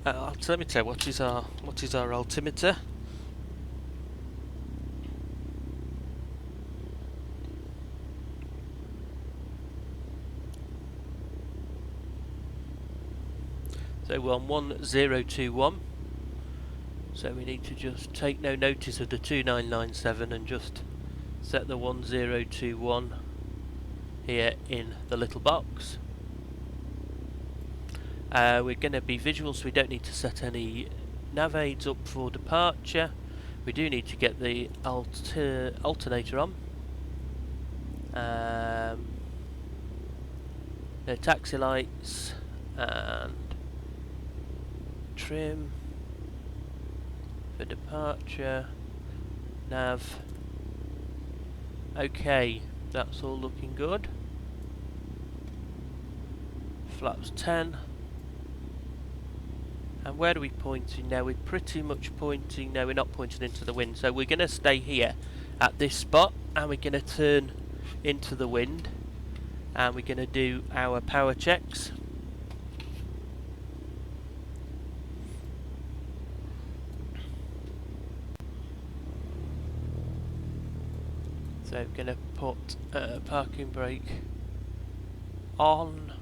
Altimeter. What is our altimeter? So we're on 1021. So we need to just take no notice of the 2997 and just set the 1021 here in the little box. We're going to be visual, so we don't need to set any nav aids up for departure. We do need to get the alternator on. No taxi lights and trim for departure, nav. Okay, that's all looking good. Flaps 10. And where are we pointing now? We're pretty much pointing, no, we're not pointing into the wind, so we're going to stay here at this spot and we're going to turn into the wind and we're going to do our power checks. So I'm going to put parking brake on.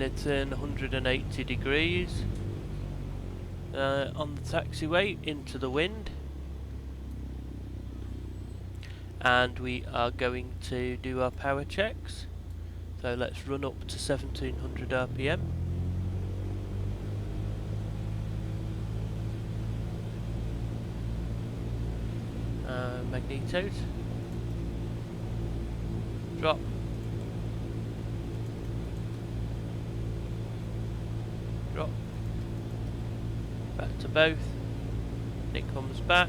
And turn 180 degrees on the taxiway into the wind. And we are going to do our power checks. So let's run up to 1700 RPM. Magnetos. Drop. Drop. Back to both. And it comes back.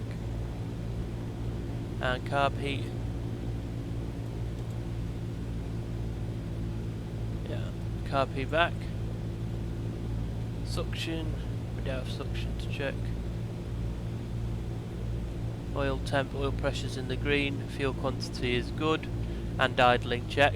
And carb heat. Yeah, carb heat back. Suction. We don't have suction to check. Oil temp, oil pressure's in the green, fuel quantity is good, and idling check.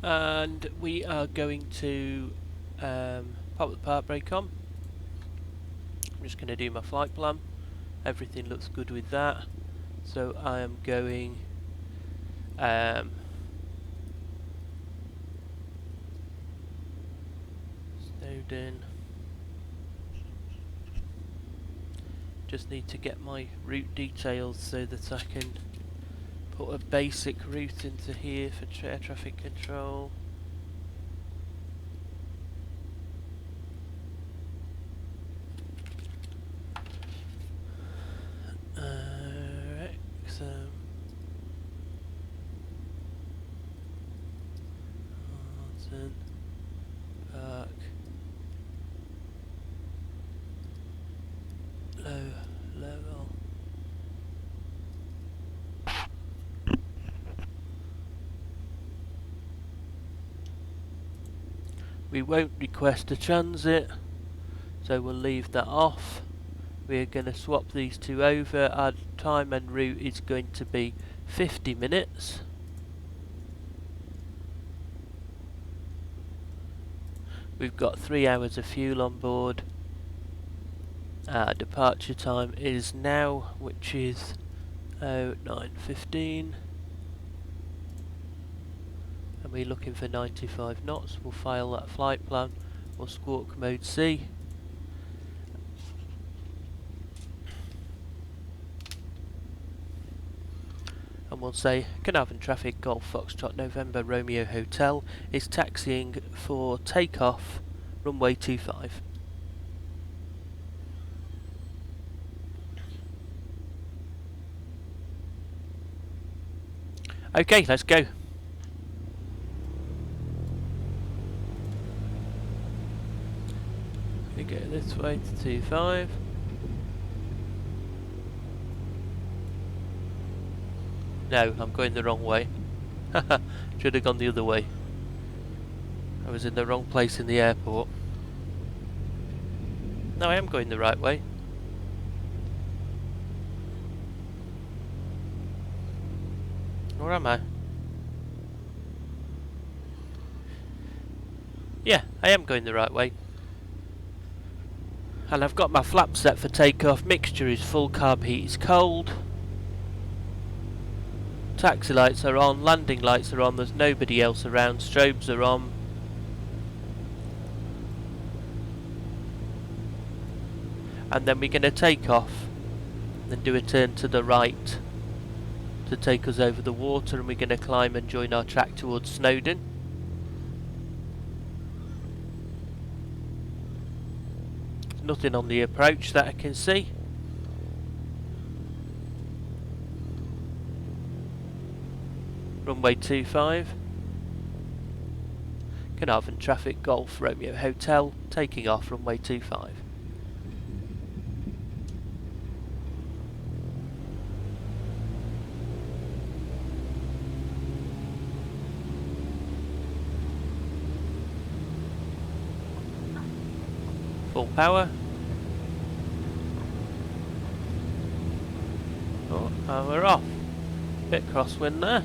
And we are going to pop the park brake on. I'm just going to do my flight plan. Everything looks good with that. So I am going Snowdon. Just need to get my route details so that I can put a basic route into here for air traffic control. Park Low Level. We won't request a transit, so we'll leave that off. We're going to swap these two over. Our time and route is going to be 50 minutes. We've got 3 hours of fuel on board. Our departure time is now, which is 9:15. And we're looking for 95 knots. We'll file that flight plan. We'll squawk mode C. And we'll say Caernarfon traffic Golf Foxtrot November Romeo Hotel is taxiing for takeoff runway 25. Okay, let's go. We go this way to 25. No, I'm going the wrong way. Should have gone the other way. I was in the wrong place in the airport. No, I am going the right way. Where am I? Yeah, I am going the right way. And I've got my flap set for takeoff. Mixture is full, carb heat is cold. Taxi lights are on, landing lights are on, there's nobody else around, strobes are on. And then we're going to take off, then do a turn to the right to take us over the water, and we're going to climb and join our track towards Snowdon. Nothing on the approach that I can see. Runway 25. Caernarfon traffic, Golf Romeo Hotel, taking off runway 25. Full power. Oh, and we're off. Bit crosswind there.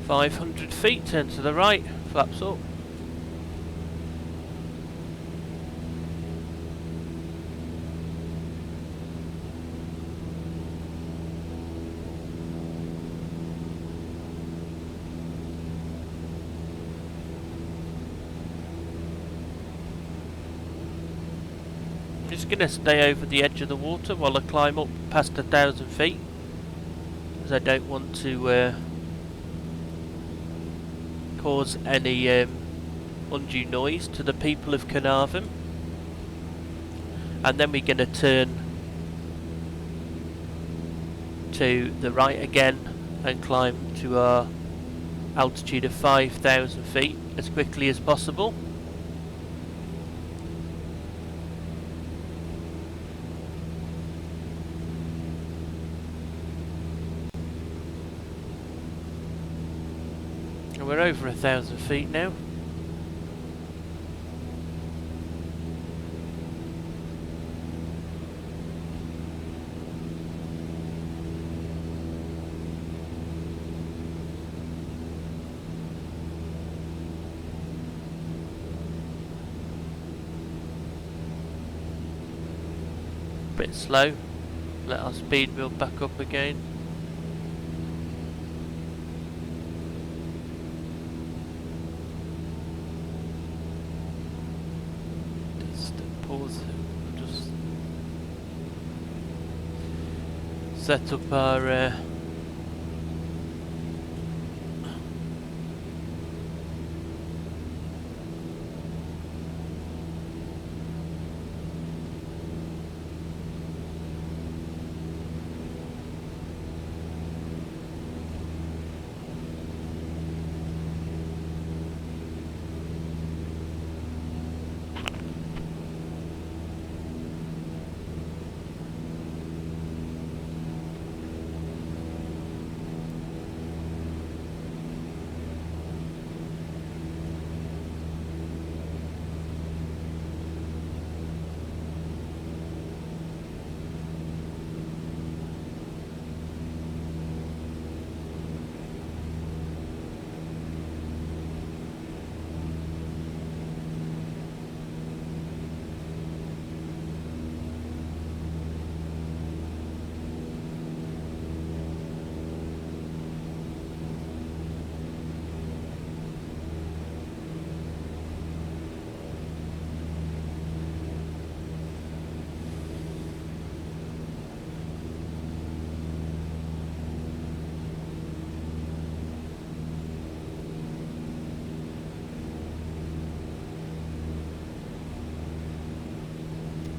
.500 feet, turn to the right, flaps up. I'm just going to stay over the edge of the water while I climb up past 1,000 feet, as I don't want to cause any undue noise to the people of Caernarfon. And then we're going to turn to the right again and climb to our altitude of 5,000 feet as quickly as possible. We're over 1,000 feet now. Bit slow. Let our speed build back up again. Pause. Just set up our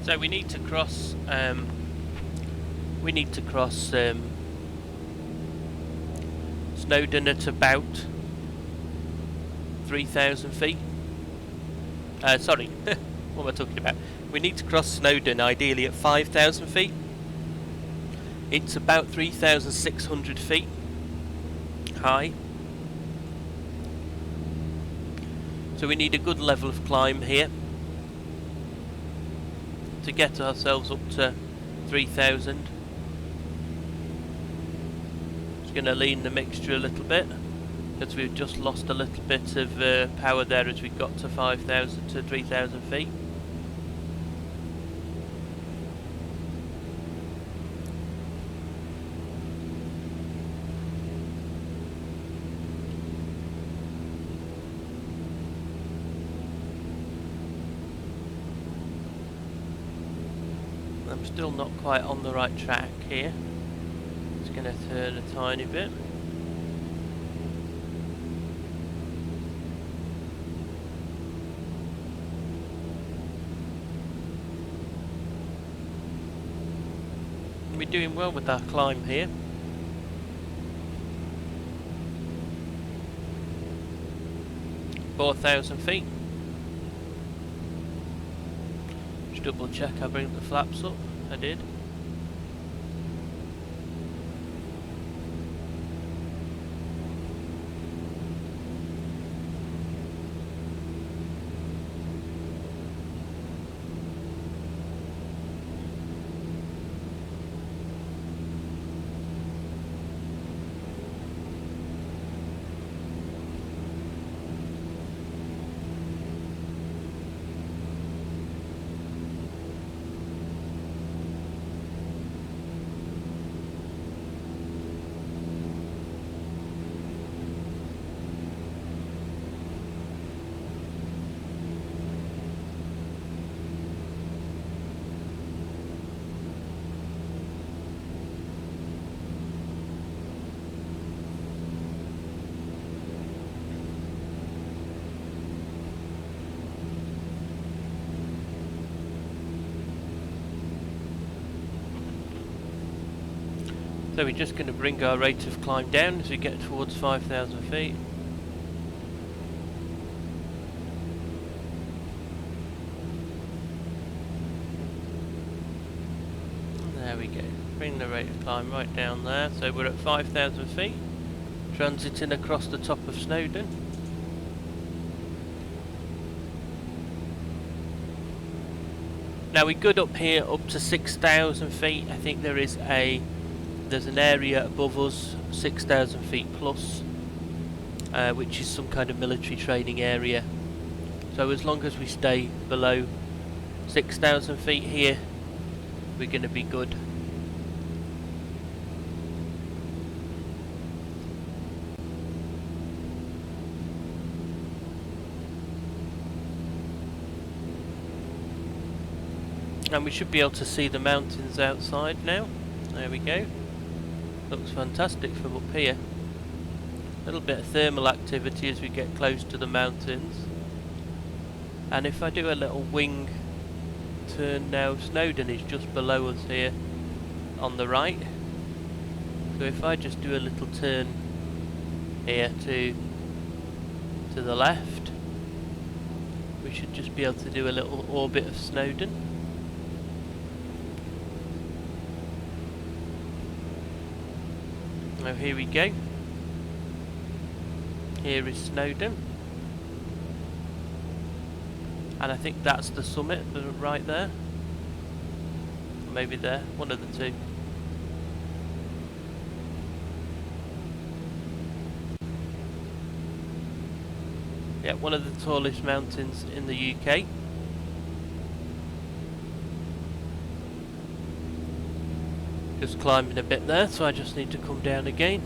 So we need to cross. Snowdon at about 3,000 feet. Sorry, what am I talking about? We need to cross Snowdon ideally at 5,000 feet. It's about 3,600 feet high. So we need a good level of climb here to get ourselves up to 3,000. Just going to lean the mixture a little bit because we've just lost a little bit of power there as we got to 5,000 to 3,000 feet. I'm still not quite on the right track here. It's going to turn a tiny bit. We're doing well with our climb here. $4,000 feet. Just double check I bring the flaps up. I did. So we're just going to bring our rate of climb down as we get towards 5,000 feet. There we go. Bring the rate of climb right down there. So we're at 5,000 feet, transiting across the top of Snowdon. Now we're good up here up to 6,000 feet. I think there's an area above us, 6,000 feet plus, which is some kind of military training area. So as long as we stay below 6,000 feet here, we're going to be good. And we should be able to see the mountains outside now. There we go. Looks fantastic from up here. A little bit of thermal activity as we get close to the mountains. And if I do a little wing turn now, Snowdon is just below us here on the right. So if I just do a little turn here to the left, we should just be able to do a little orbit of Snowdon. Now here we go. Here is Snowdon. And I think that's the summit right there. Maybe there, one of the two. Yeah, one of the tallest mountains in the UK. Just climbing a bit there, so I just need to come down again.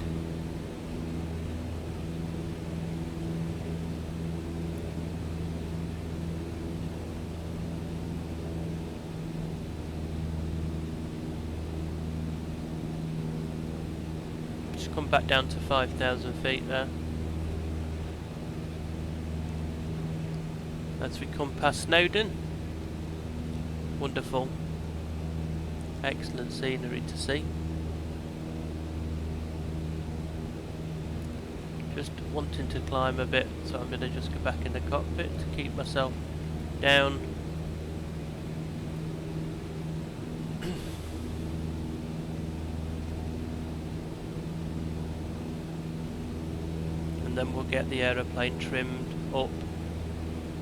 Just come back down to 5,000 feet there. As we come past Snowdon, wonderful, excellent scenery to see. Just wanting to climb a bit, so I'm going to just go back in the cockpit to keep myself down. And then we'll get the aeroplane trimmed up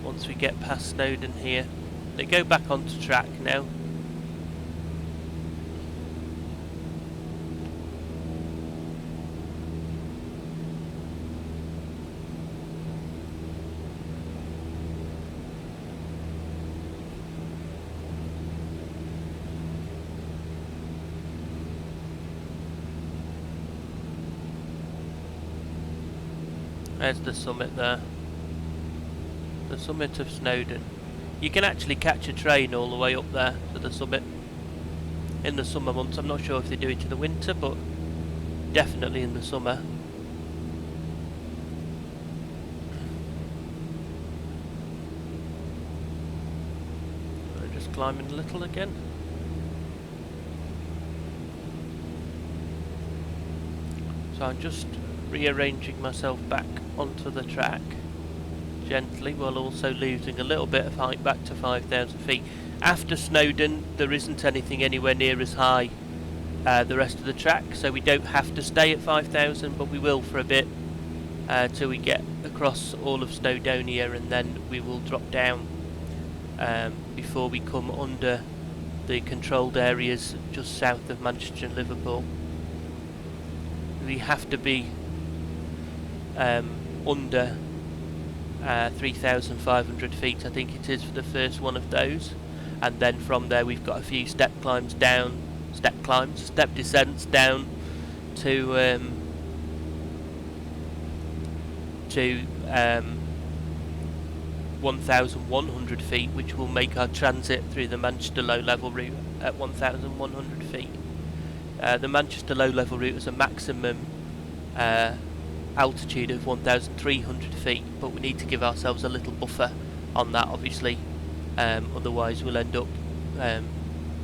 once we get past Snowdon here. They go back onto track now. There's the summit there. The summit of Snowdon. You can actually catch a train all the way up there to the summit in the summer months. I'm not sure if they do it in the winter, but definitely in the summer. We're just climbing a little again. So I'm just rearranging myself back onto the track gently, while also losing a little bit of height back to 5,000 feet. After Snowdon there isn't anything anywhere near as high the rest of the track, so we don't have to stay at 5,000, but we will for a bit till we get across all of Snowdonia, and then we will drop down before we come under the controlled areas just south of Manchester and Liverpool. We have to be under 3,500 feet, I think it is, for the first one of those, and then from there we've got a few step descents down to 1,100 feet, which will make our transit through the Manchester Low Level route at 1,100 feet. The Manchester Low Level route is a maximum altitude of 1,300 feet, but we need to give ourselves a little buffer on that, obviously, otherwise we'll end up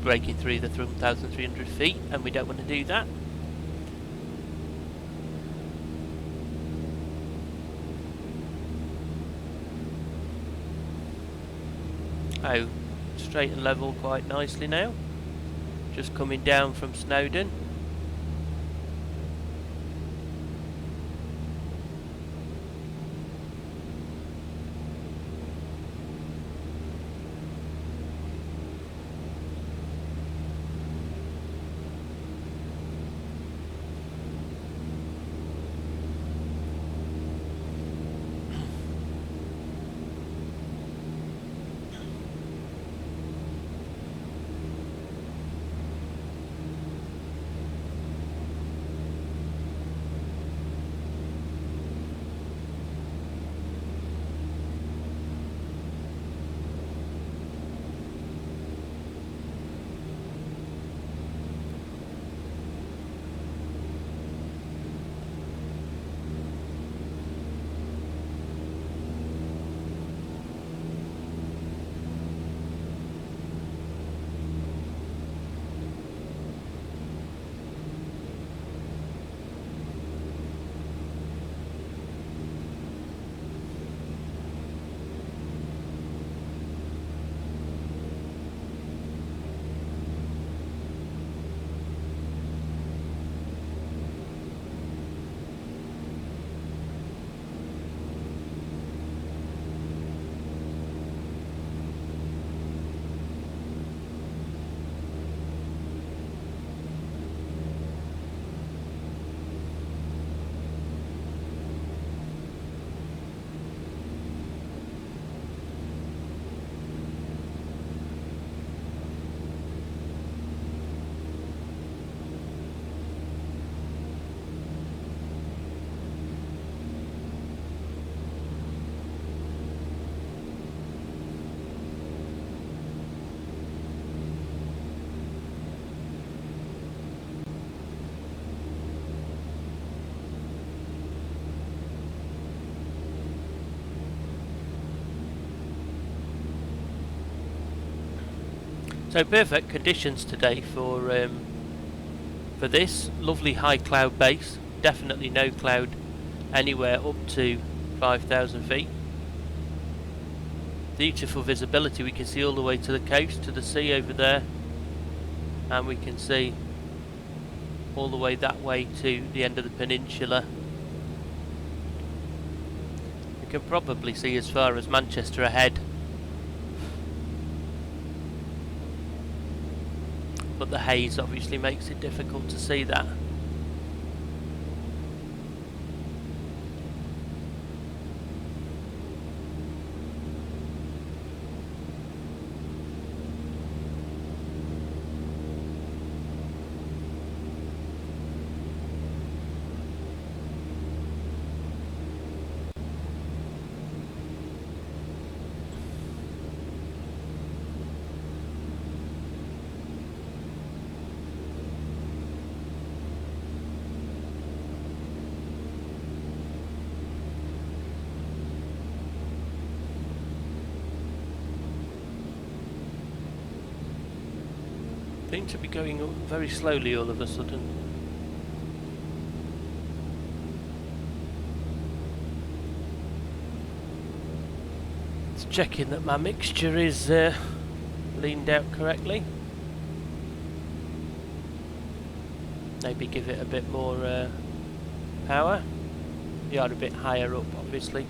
breaking through the 1,300 feet, and we don't want to do that. Oh, straight and level quite nicely now, just coming down from Snowdon. So perfect conditions today for this lovely high cloud base. Definitely no cloud anywhere up to 5,000 feet. Beautiful visibility, we can see all the way to the coast, to the sea over there, and we can see all the way that way to the end of the peninsula. We can probably see as far as Manchester ahead, but the haze obviously makes it difficult to see that. Seem to be going up very slowly all of a sudden. Just checking that my mixture is leaned out correctly. Maybe give it a bit more power. You are a bit higher up, obviously.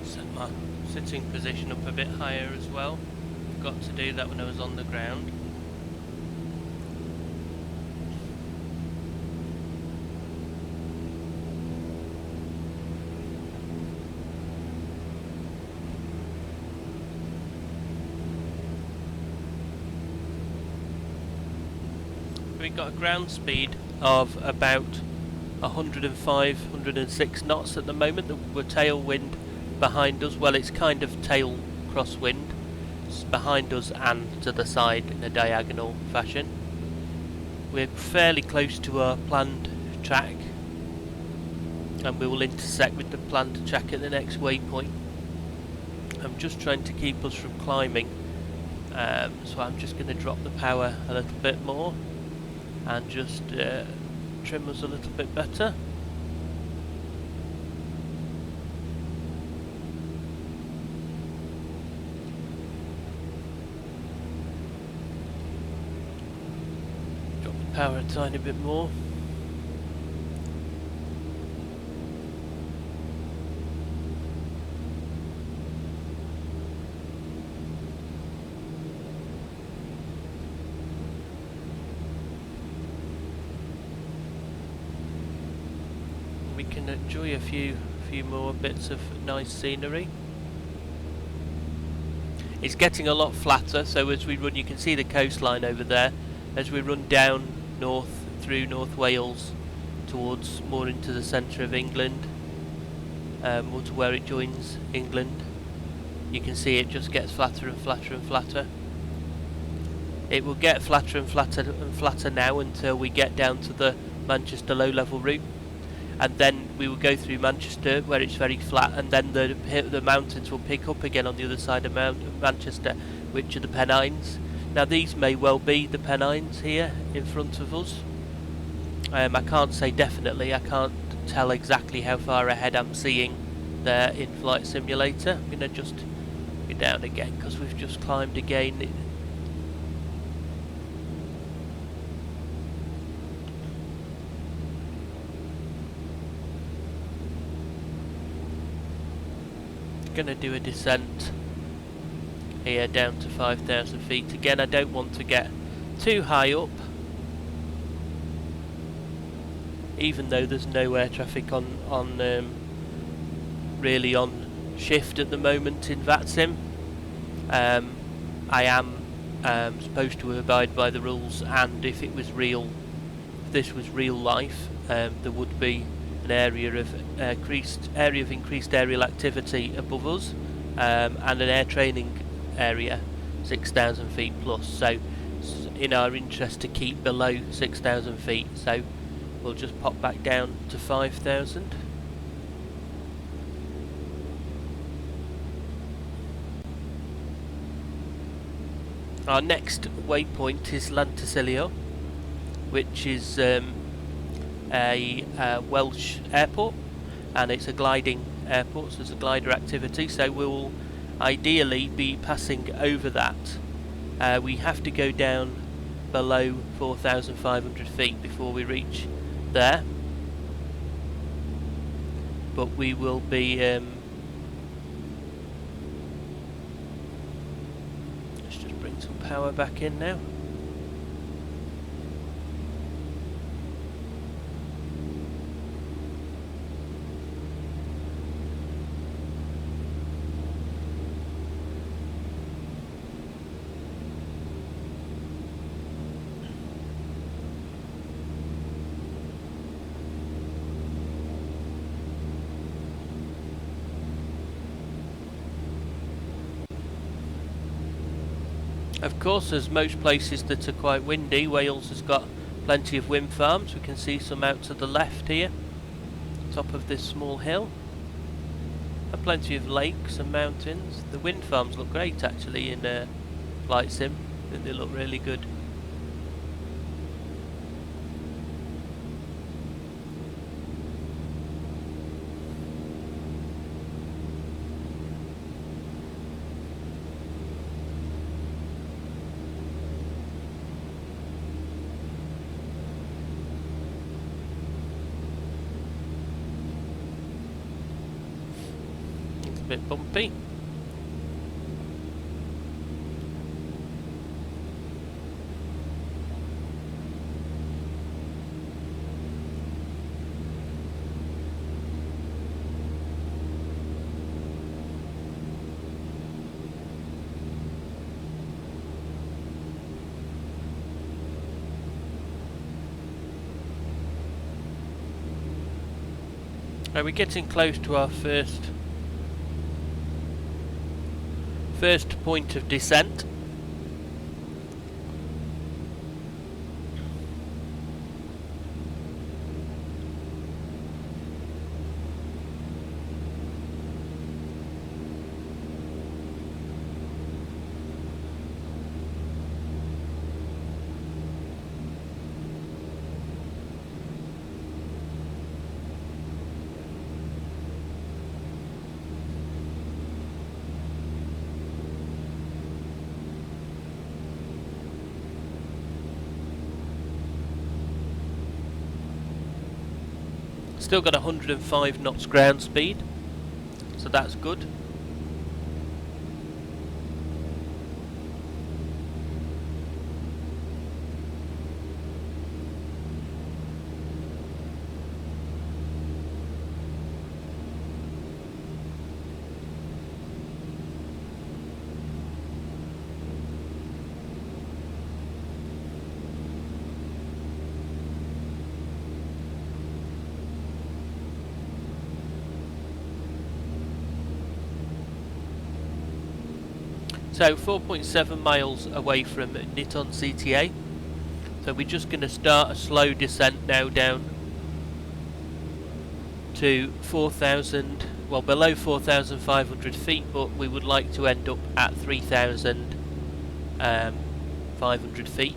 Set my sitting position up a bit higher as well. Got to do that when I was on the ground. We've got a ground speed of about 105, 106 knots at the moment. The tailwind behind us, well, it's kind of tail crosswind. It's behind us and to the side in a diagonal fashion. We're fairly close to our planned track, and we will intersect with the planned track at the next waypoint. I'm just trying to keep us from climbing, so I'm just going to drop the power a little bit more and just trim us a little bit better. Drop the power a tiny bit more. We can enjoy a few more bits of nice scenery. It's getting a lot flatter, so as we run, you can see the coastline over there. As we run down north through North Wales towards more into the centre of England, or to where it joins England, you can see it just gets flatter and flatter and flatter. It will get flatter and flatter and flatter now until we get down to the Manchester Low Level route, and then we will go through Manchester where it's very flat, and then the mountains will pick up again on the other side of Manchester, which are the Pennines. Now these may well be the Pennines here in front of us. I can't say definitely, I can't tell exactly how far ahead I'm seeing there in Flight Simulator. I'm going to just go down again because we've just climbed again. Going to do a descent here down to 5,000 feet. Again, I don't want to get too high up, even though there's no air traffic on really on shift at the moment in VATSIM. I am supposed to abide by the rules, and if it was real, if this was real life, there would be an area of increased aerial activity above us, and an air training area 6,000 feet plus. So it's in our interest to keep below 6,000 feet. So we'll just pop back down to 5,000. Our next waypoint is Llantysilio, which is a Welsh airport, and it's a gliding airport, so there's a glider activity, so we'll ideally be passing over that. We have to go down below 4,500 feet before we reach there, but we will be let's just bring some power back in now. Of course, as most places that are quite windy, Wales has got plenty of wind farms. We can see some out to the left here, top of this small hill, and plenty of lakes and mountains. The wind farms look great actually in Flight Sim. I think they look really good. Bit bumpy. Are we getting close to our first point of descent? Still got 105 knots ground speed, so that's good. So 4.7 miles away from Niton CTA. So we're just going to start a slow descent now down to 4,000, well below 4,500 feet, but we would like to end up at 3,500 feet.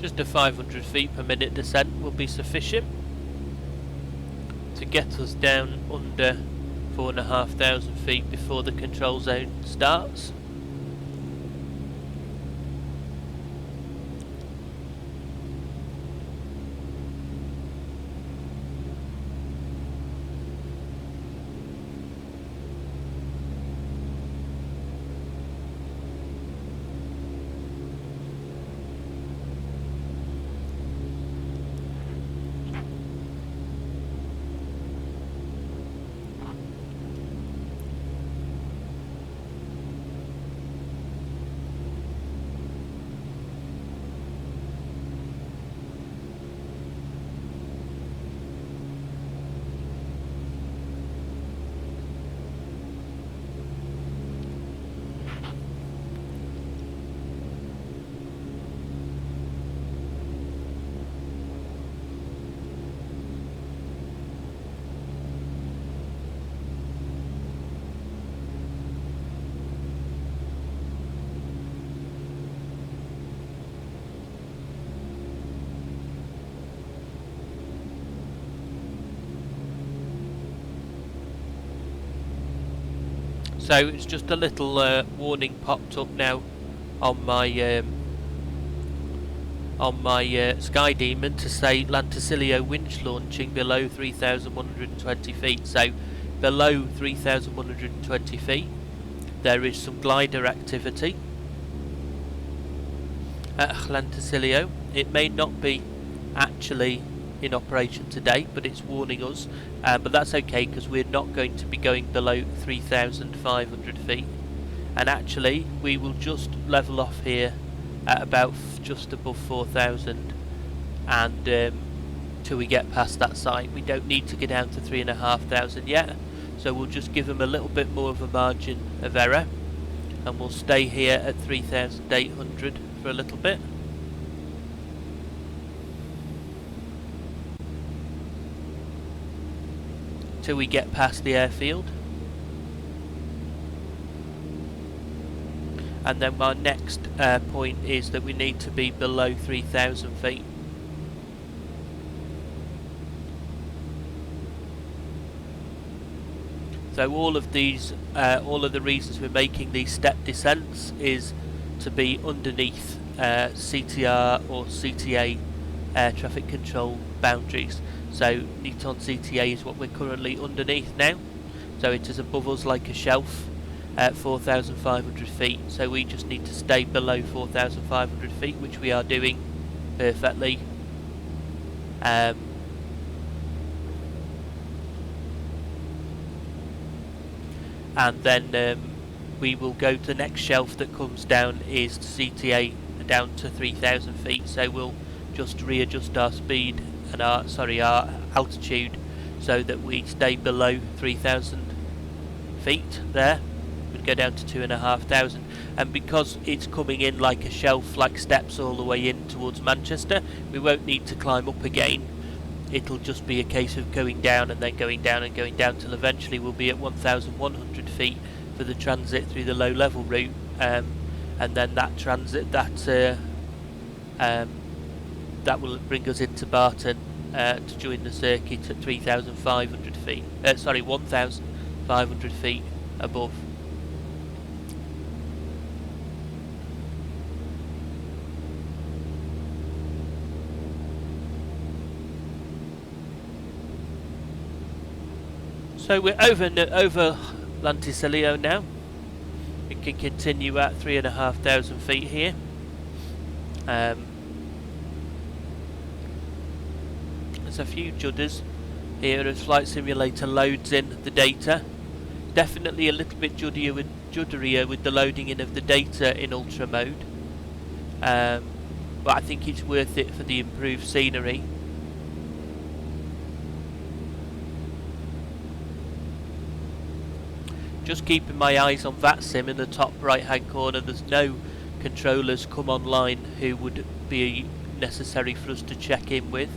Just a 500 feet per minute descent will be sufficient to get us down under 4,500 feet before the control zone starts. So it's just a little warning popped up now on my Sky Demon to say Lanticilio winch launching below 3,120 feet. So below 3,120 feet there is some glider activity at Lanticilio. It may not be actually in operation today, but it's warning us, but that's okay because we're not going to be going below 3,500 feet, and actually we will just level off here at about just above 4,000, and till we get past that site we don't need to get down to 3,500 yet, so we'll just give them a little bit more of a margin of error and we'll stay here at 3,800 for a little bit. Till we get past the airfield, and then our next point is that we need to be below 3,000 feet. So all of these, all of the reasons we're making these step descents is to be underneath CTR or CTA air traffic control boundaries. So Niton CTA is what we're currently underneath now, so it is above us like a shelf at 4,500 feet, so we just need to stay below 4,500 feet, which we are doing perfectly. And then we will go to the next shelf that comes down is CTA down to 3,000 feet, so we'll just readjust our speed and our altitude so that we stay below 3,000 feet there. We'd go down to 2,500, and because it's coming in like a shelf, like steps all the way in towards Manchester, we won't need to climb up again. It'll just be a case of going down and then going down and going down till eventually we'll be at 1,100 feet for the transit through the low level route, and then that transit that will bring us into Barton to join the circuit at 3,500 feet. 1,500 feet above. So we're over Lanticilio now. We can continue at 3,500 feet here. There's a few judders here as Flight Simulator loads in the data. Definitely a little bit judderier with the loading in of the data in ultra mode, but I think it's worth it for the improved scenery. Just keeping my eyes on VATSIM in the top right hand corner. There's no controllers come online who would be necessary for us to check in with.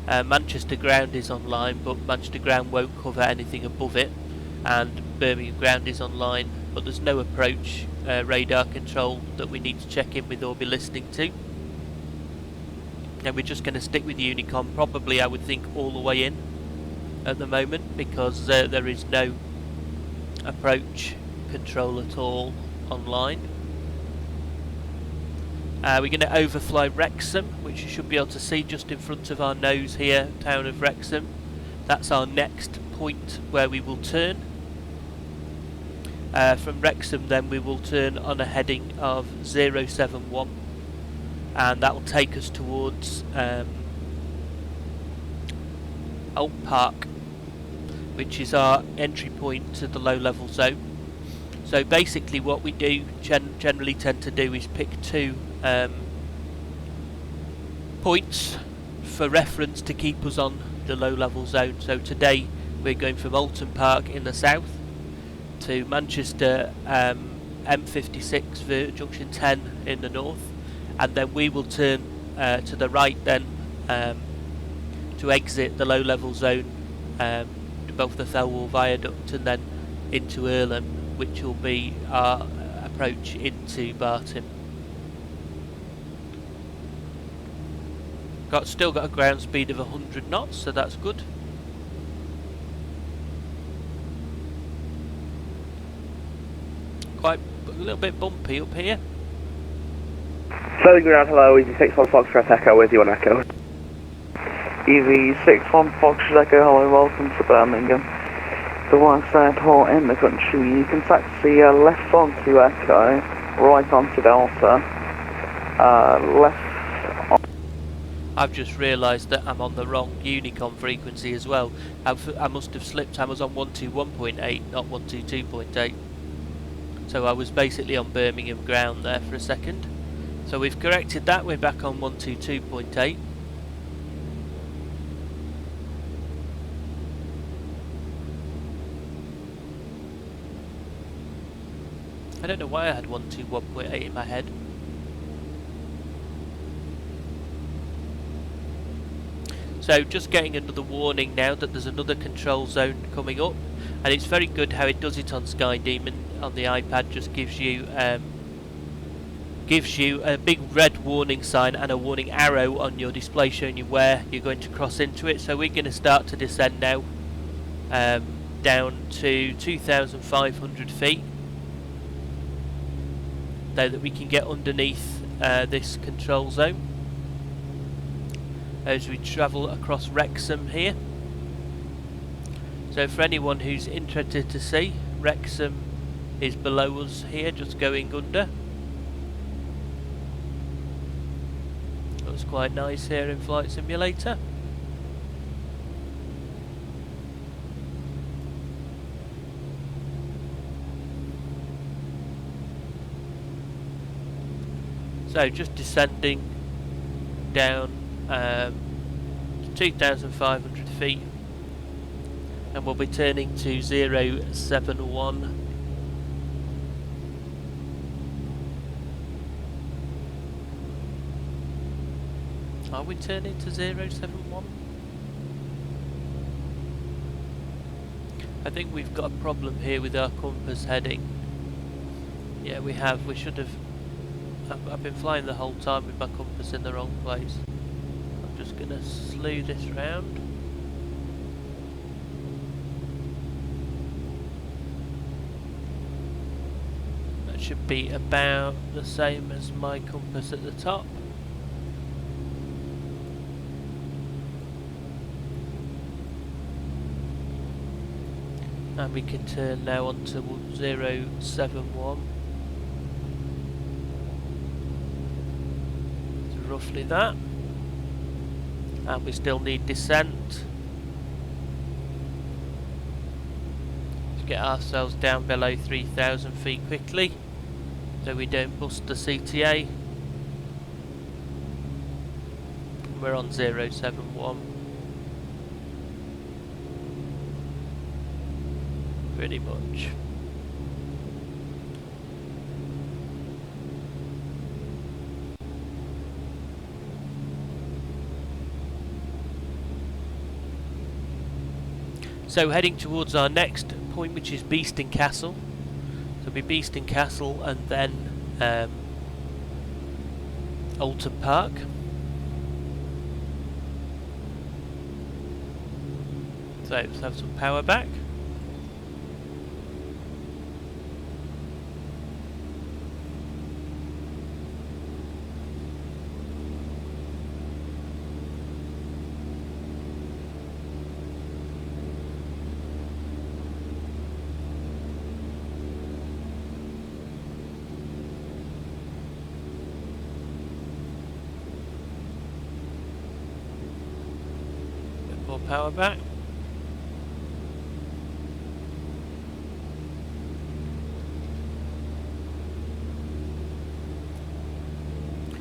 Manchester Ground is online, but Manchester Ground won't cover anything above it, and Birmingham Ground is online, but there's no approach radar control that we need to check in with or be listening to. And we're just going to stick with Unicom, probably I would think all the way in at the moment, because there is no approach control at all online. We're going to overfly Wrexham, which you should be able to see just in front of our nose here, town of Wrexham. That's our next point where we will turn. From Wrexham then we will turn on a heading of 071, and that will take us towards Old Park, which is our entry point to the low level zone. So basically what we do generally tend to do is pick two points for reference to keep us on the low level zone. So today we're going from Alton Park in the south to Manchester M56 junction 10 in the north, and then we will turn to the right then to exit the low level zone above the Thelwall Viaduct and then into Earlham, which will be our approach into Barton. Still got a ground speed of 100 knots, so that's good. Quite a little bit bumpy up here. Slowly ground, hello, Easy 61 Foxtrot Echo with you on Echo. Easy 61 Foxtrot Echo, hello, welcome to Birmingham. The worst airport in the country. You can taxi left onto Echo, right onto Delta, left on... I've just realised that I'm on the wrong Unicom frequency as well. I must have slipped. I was on 121.8, not 122.8. So I was basically on Birmingham ground there for a second. So we've corrected that, we're back on 122.8. I don't know why I had 121.8 in my head. So just getting another warning now that there's another control zone coming up, and it's very good how it does it on Sky Demon on the iPad. Just gives you a big red warning sign and a warning arrow on your display showing you where you're going to cross into it. So we're going to start to descend now down to 2,500 feet, so that we can get underneath this control zone as we travel across Wrexham here. So for anyone who's interested to see, Wrexham is below us here, just going under. Looks quite nice here in Flight Simulator. So just descending down 2,500 feet, and we'll be turning to 071. Are we turning to 071? I think we've got a problem here with our compass heading. Yeah, we have. We should have. I've been flying the whole time with my compass in the wrong place. I'm just going to slew this round. That should be about the same as my compass at the top. And we can turn now on to 071. Roughly that, And we still need descent. Let's get ourselves down below 3,000 feet quickly, so we don't bust the CTA. We're on 071. Pretty much. So heading towards our next point, which is Beeston Castle. So it'll be Beeston Castle and then Alton Park. So let's have some power back. Bit more power back.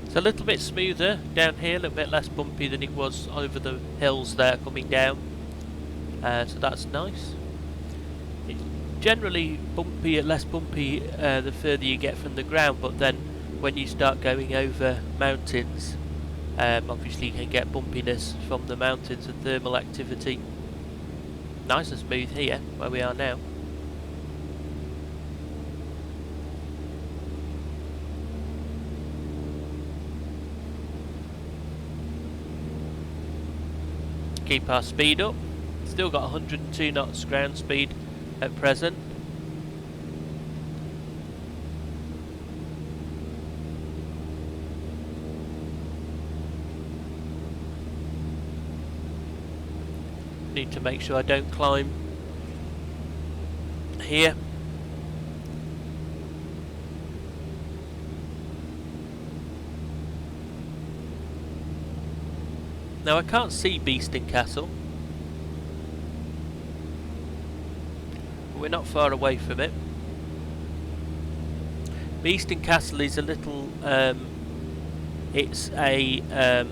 It's a little bit smoother down here, a little bit less bumpy than it was over the hills there coming down, so that's nice. It's generally bumpy, less bumpy the further you get from the ground, but then when you start going over mountains, obviously you can get bumpiness from the mountains and thermal activity. Nice and smooth here where we are now. Keep our speed up. Still got 102 knots ground speed at present. Need to make sure I don't climb here. Now I can't see Beeston Castle, but we're not far away from it. Beeston Castle is a little, it's a,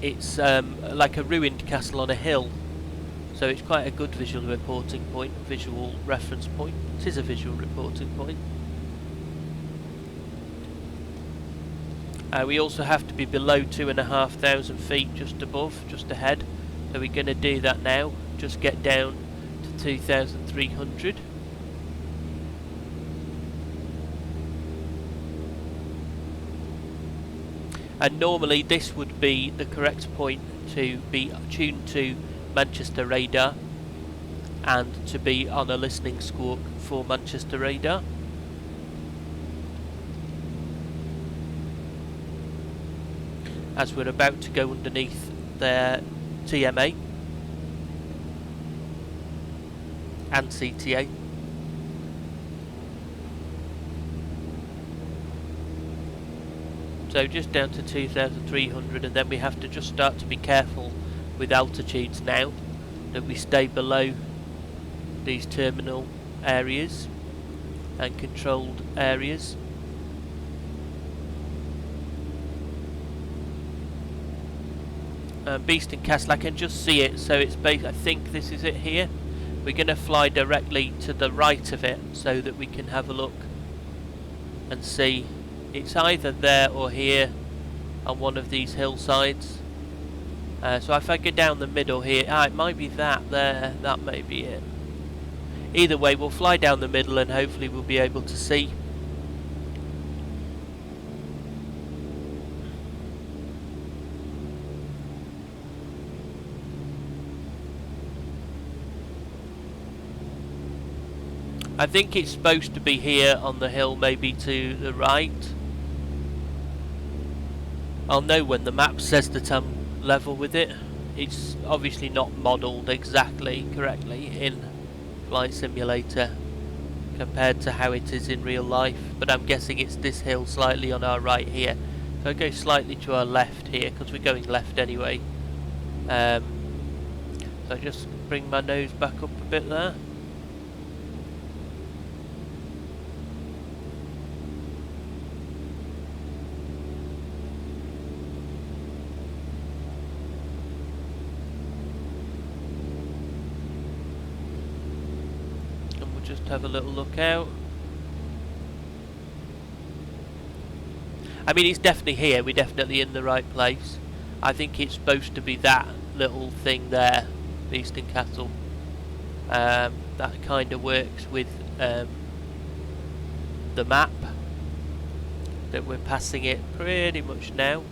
it's like a ruined castle on a hill, so it's quite a good visual reporting point, visual reference point. It is a visual reporting point. We also have to be below 2,500 feet, just above, just ahead. So we're going to do that now. Just get down to 2,300. And normally this would be the correct point to be tuned to Manchester radar and to be on a listening squawk for Manchester radar. As we're about to go underneath their TMA and CTA. So just down to 2,300, and then we have to just start to be careful with altitudes now, that we stay below these terminal areas and controlled areas. Beeston Castle, I can just see it, so it's I think this is it here. We're going to fly directly to the right of it so that we can have a look and see. It's either there or here on one of these hillsides. So if I go down the middle here, it might be that there, that may be it. Either way, we'll fly down the middle and hopefully we'll be able to see. I think it's supposed to be here on the hill, maybe to the right. I'll know when the map says that I'm level with it. It's obviously not modelled exactly correctly in Flight Simulator, compared to how it is in real life, but I'm guessing it's this hill slightly on our right here. So I go slightly to our left here because we're going left anyway. So I just bring my nose back up a bit there. And we'll just have a little look out. I mean, it's definitely here, we're definitely in the right place. I think it's supposed to be that little thing there, Eastern Castle. That kind of works with the map, that we're passing it pretty much now.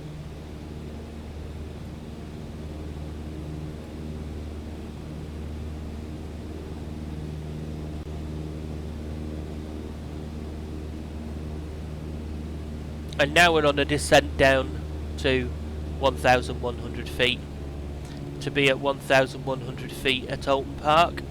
And now we're on a descent down to 1,100 feet to be at 1,100 feet at Alton Park.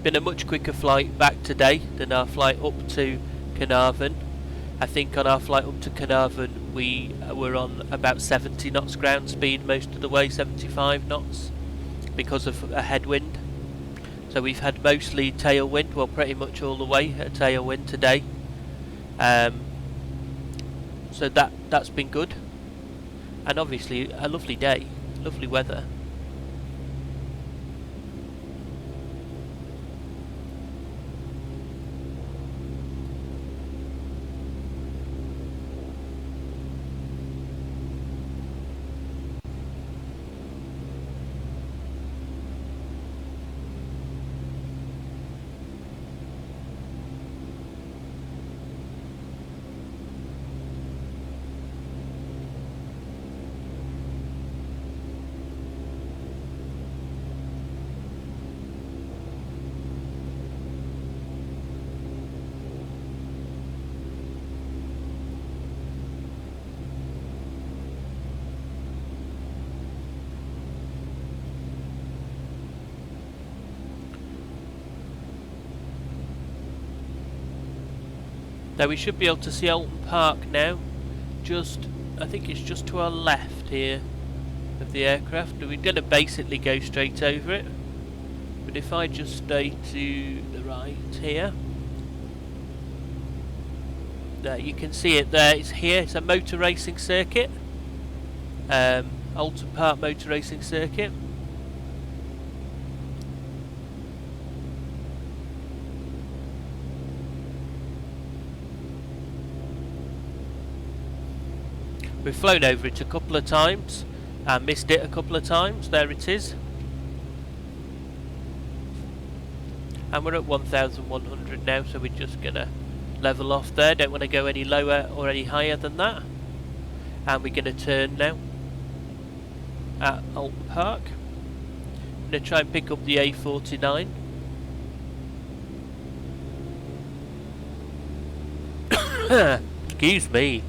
Been a much quicker flight back today than our flight up to Caernarfon. I think on our flight up to Caernarfon we were on about 70 knots ground speed most of the way, 75 knots, because of a headwind. So we've had mostly tailwind, well pretty much all the way at tailwind today. So that's been good. And obviously a lovely day, lovely weather. Now we should be able to see Alton Park now. I think it's just to our left here of the aircraft. We're going to basically go straight over it. But if I just stay to the right here, there you can see it there. It's here. It's a motor racing circuit. Alton Park motor racing circuit. We've flown over it a couple of times and missed it a couple of times. There it is. And we're at 1,100 now, so we're just going to level off there. Don't want to go any lower or any higher than that. And we're going to turn now at Alton Park. I'm going to try and pick up the A49. Excuse me.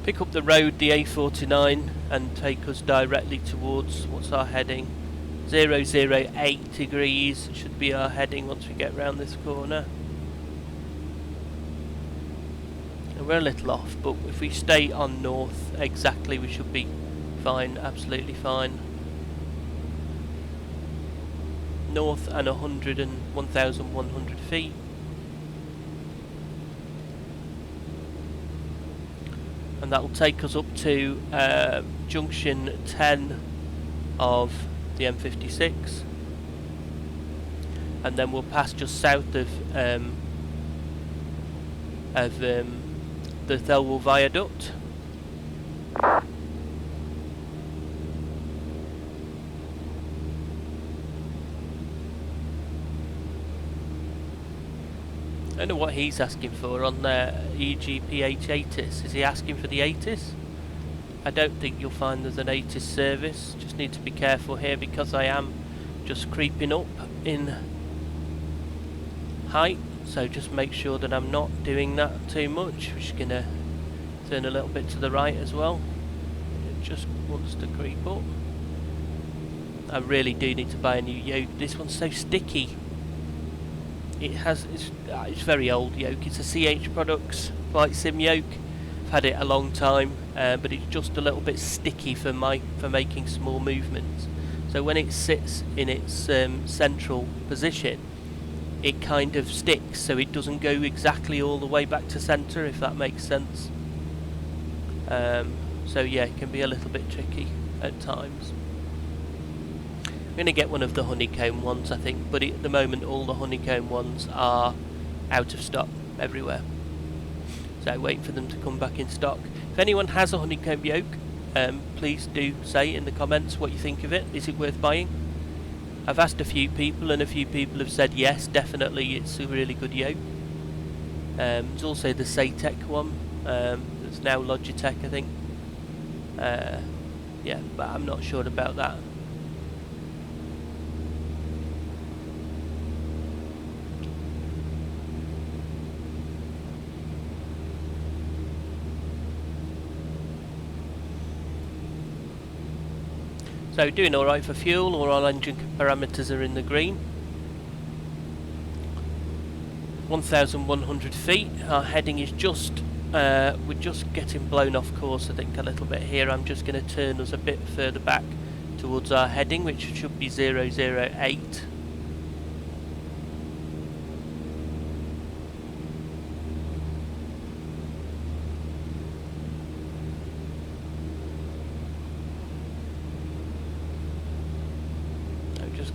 Pick up the road, the A49, and take us directly towards, what's our heading? 008 degrees should be our heading once we get round this corner. And we're a little off, but if we stay on north exactly we should be fine, absolutely fine. North and 1,100 feet. And that will take us up to junction 10 of the M56, and then we'll pass just south of the Thelwell Viaduct. I don't know what he's asking for on their EGPH ATIS. Is he asking for the ATIS? I don't think you'll find there's an ATIS service. Just need to be careful here because I am just creeping up in height. So just make sure that I'm not doing that too much. We're just going to turn a little bit to the right as well. just wants to creep up. I really do need to buy a new yoke. This one's so sticky. It's very old yoke. It's a CH Products VATSIM yoke. I've had it a long time, but it's just a little bit sticky for making small movements. So when it sits in its central position, it kind of sticks, so it doesn't go exactly all the way back to centre, if that makes sense. So yeah, it can be a little bit tricky at times. I'm going to get one of the honeycomb ones, I think, but at the moment all the honeycomb ones are out of stock everywhere. So waiting for them to come back in stock. If anyone has a honeycomb yoke, please do say in the comments what you think of it. Is it worth buying? I've asked a few people, and a few people have said yes, definitely, it's a really good yoke. There's also the Saytech one, that's now Logitech, I think. Yeah, but I'm not sure about that. So doing alright for fuel, all our engine parameters are in the green. 1,100 feet, our heading is just, we're just getting blown off course I think a little bit here. I'm just going to turn us a bit further back towards our heading, which should be 008.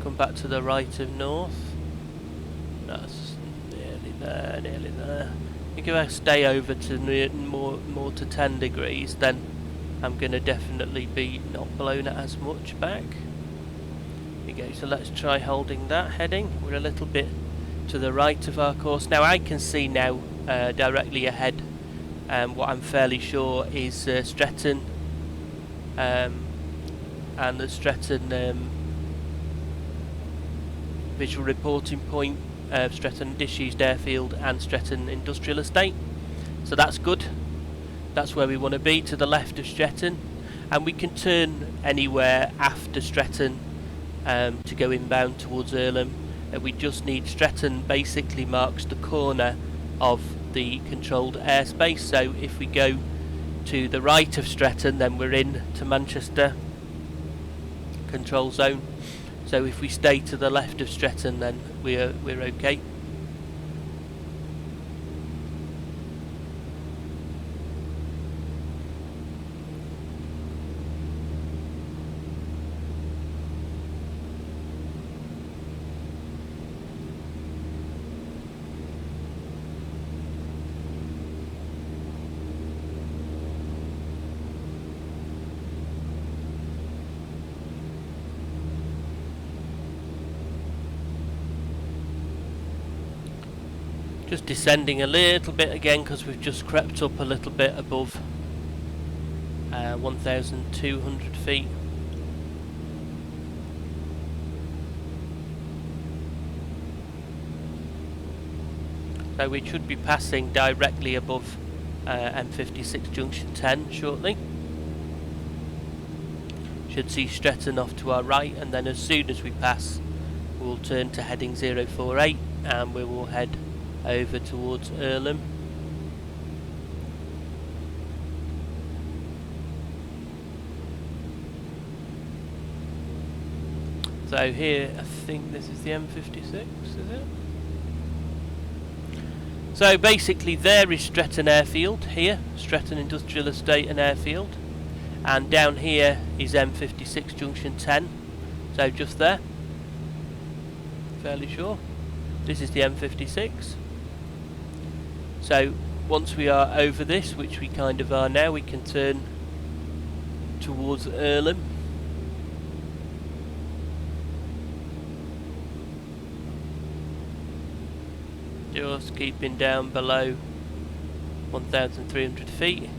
Come back to the right of north. That's nearly there. I think if I stay over to more to 10 degrees, then I'm going to definitely be not blown as much back. Here we go, so let's try holding that heading. We're a little bit to the right of our course. Now I can see now directly ahead what I'm fairly sure is Stretton, and the Stretton visual reporting point of Stretton Disused Airfield and Stretton Industrial Estate. So that's good. That's where we want to be, to the left of Stretton. And we can turn anywhere after Stretton to go inbound towards Earlham. We just need Stretton basically marks the corner of the controlled airspace. So if we go to the right of Stretton, then we're in to Manchester control zone. So if we stay to the left of Stretton, then we're okay. Just descending a little bit again because we've just crept up a little bit above 1,200 feet. So we should be passing directly above M56 junction 10 shortly. Should see Stretton off to our right, and then as soon as we pass we'll turn to heading 048 and we will head over towards Earlham. So here I think this is the M56, is it? So basically there is Stretton Airfield here, Stretton Industrial Estate and Airfield, and down here is M56 junction 10, so just there, fairly sure. This is the M56. So once we are over this, which we kind of are now, we can turn towards Earlham. Just keeping down below 1,300 feet.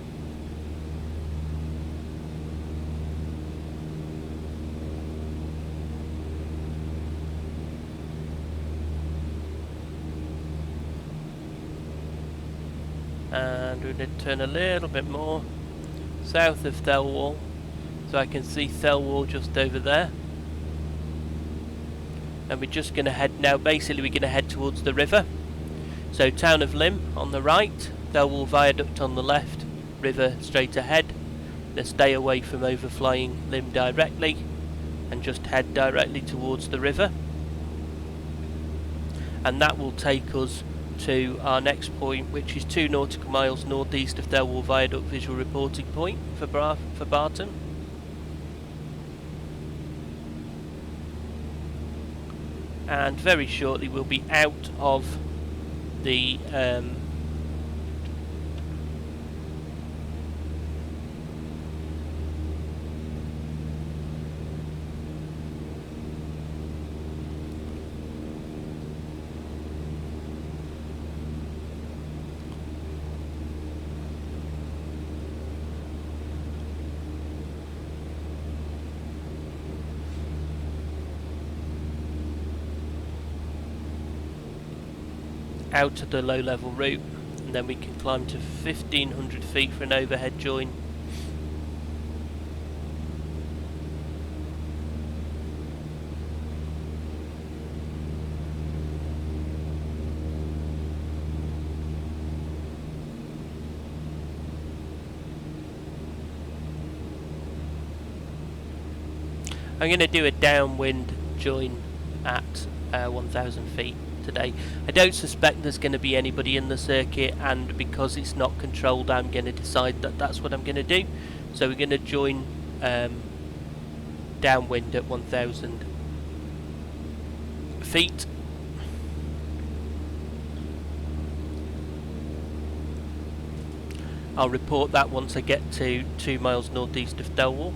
And we're going to turn a little bit more south of Thelwall, So I can see Thelwall just over there. And we're just going to head now, basically we're going to head towards the river. So Town of Lymm on the right, Thelwall Viaduct on the left, river straight ahead. Then stay away from overflying Lymm directly and just head directly towards the river. And that will take us to our next point, which is 2 nautical miles northeast of Thelwall Viaduct visual reporting point for Barton. And very shortly we'll be out of the out of the low level route, and then we can climb to 1500 feet for an overhead join. I'm going to do a downwind join at 1000 feet today. I don't suspect there's going to be anybody in the circuit, and because it's not controlled, I'm going to decide that that's what I'm going to do. So we're going to join downwind at 1000 feet. I'll report that once I get to 2 miles northeast of Thelwall.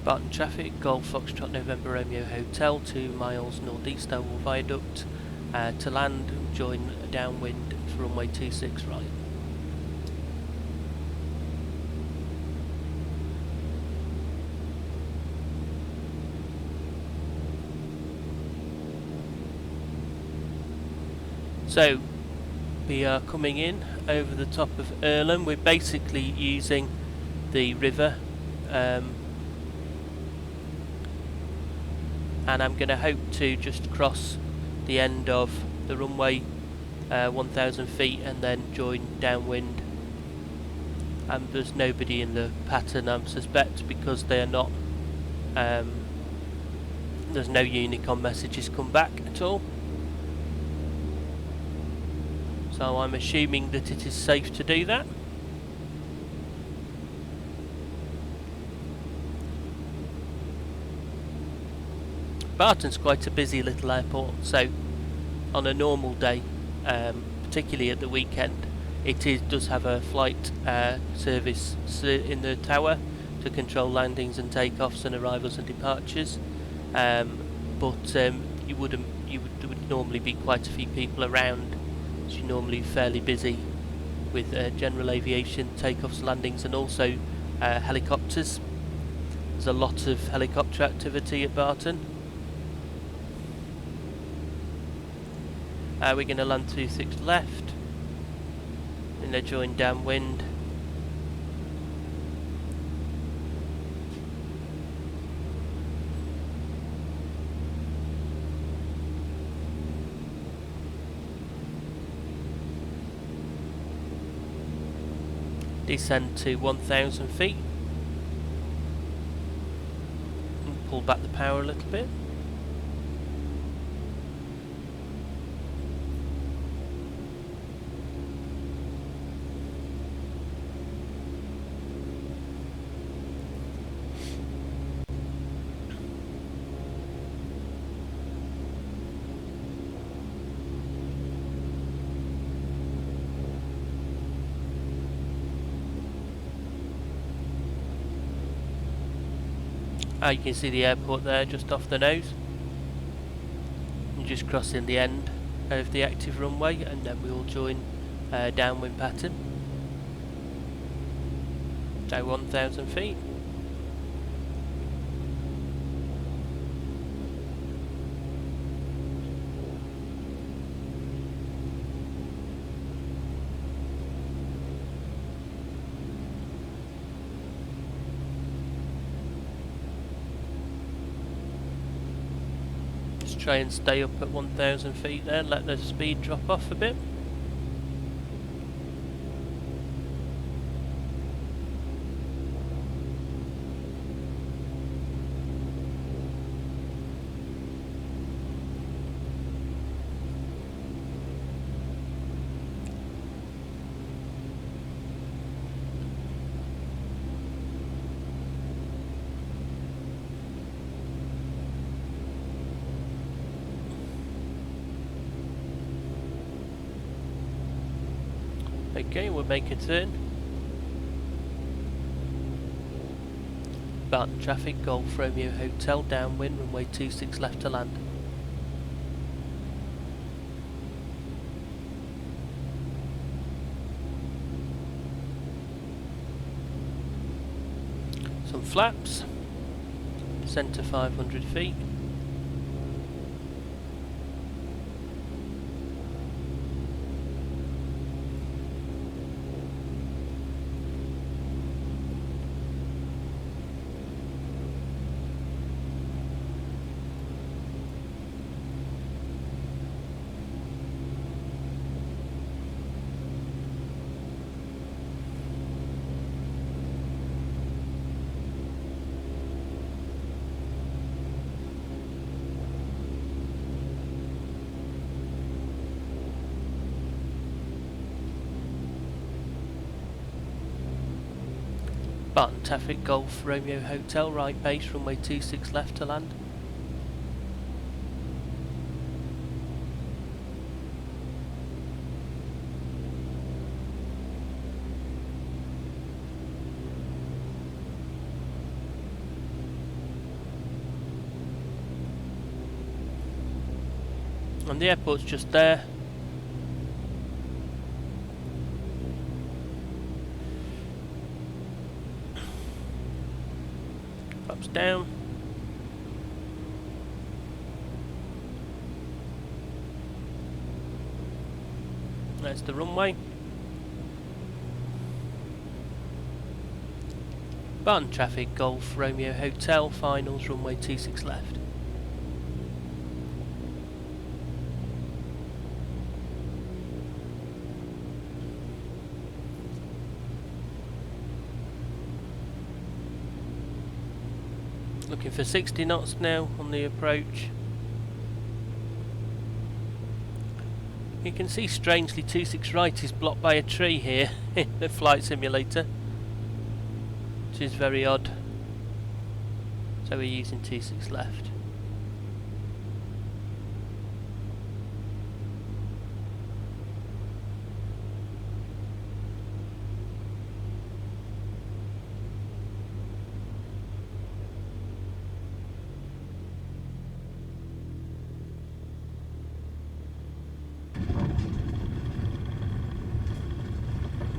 Barton traffic, Golf Foxtrot November Romeo Hotel, 2 miles northeast Thelwall Viaduct. To land, join downwind for runway 26 right. So we are coming in over the top of Earlham. We're basically using the river, and I'm going to hope to just cross the end of the runway 1000 feet and then join downwind. And there's nobody in the pattern, I suspect, because they are not there's no Unicom messages come back at all, so I'm assuming that it is safe to do that. Barton's quite a busy little airport, so on a normal day, particularly at the weekend, does have a flight service in the tower to control landings and takeoffs and arrivals and departures. But there would normally be quite a few people around. So you're normally fairly busy with general aviation takeoffs, landings, and also helicopters. There's a lot of helicopter activity at Barton. We're going to land 26 left, and then join downwind. Descend to 1000 feet and pull back the power a little bit. You can see the airport there just off the nose. And just crossing the end of the active runway, and then we will join downwind pattern. So 1,000 feet. Try and stay up at 1,000 feet there, let the speed drop off a bit. Okay, we'll make a turn. Barton traffic, Golf Romeo Hotel, downwind, runway 26 left to land. Some flaps, centre 500 feet. Barton traffic, Golf Romeo Hotel, right base, runway 26 left to land. And the airport's just there. Flaps down. There's the runway. Barton traffic, Golf Romeo Hotel, finals, runway 26 left. Looking for 60 knots now on the approach. You can see strangely 26 right is blocked by a tree here in the flight simulator, which is very odd. So we're using 26 left.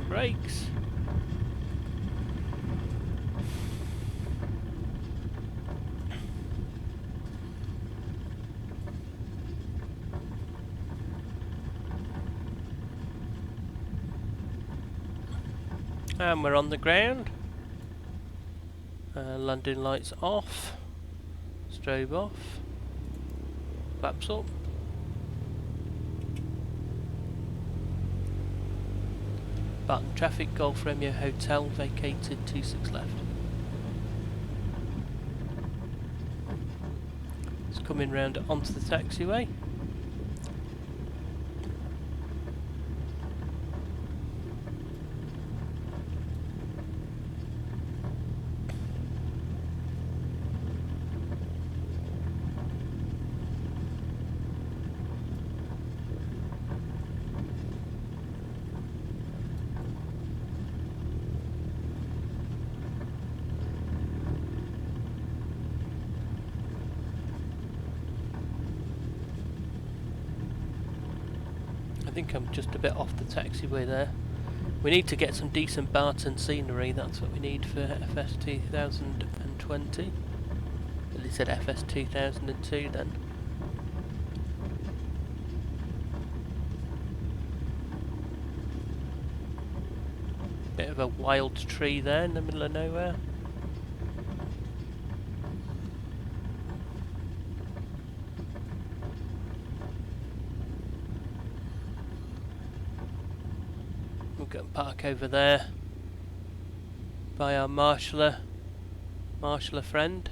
Brakes. And we're on the ground. Landing lights off. Strobe off. Flaps up. Barton traffic, Golf Romeo Hotel, vacated 26 left. It's coming round onto the taxiway. think I'm just a bit off the taxiway there. We need to get some decent Barton scenery, that's what we need for FS 2020. At least said FS 2002 then. Bit of a wild tree there in the middle of nowhere. We'll go and park over there by our marshaller friend.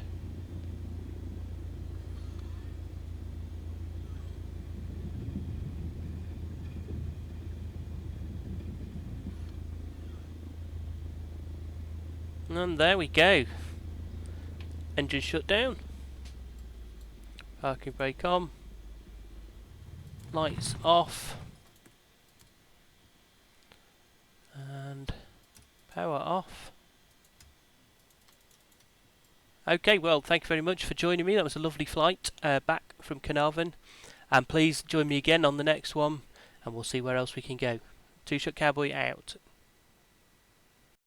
And there we go. Engine shut down. Parking brake on. Lights off. And power off. Okay, well, thank you very much for joining me. That was a lovely flight back from Caernarfon. And please join me again on the next one, and we'll see where else we can go. Two Shot Cowboy out.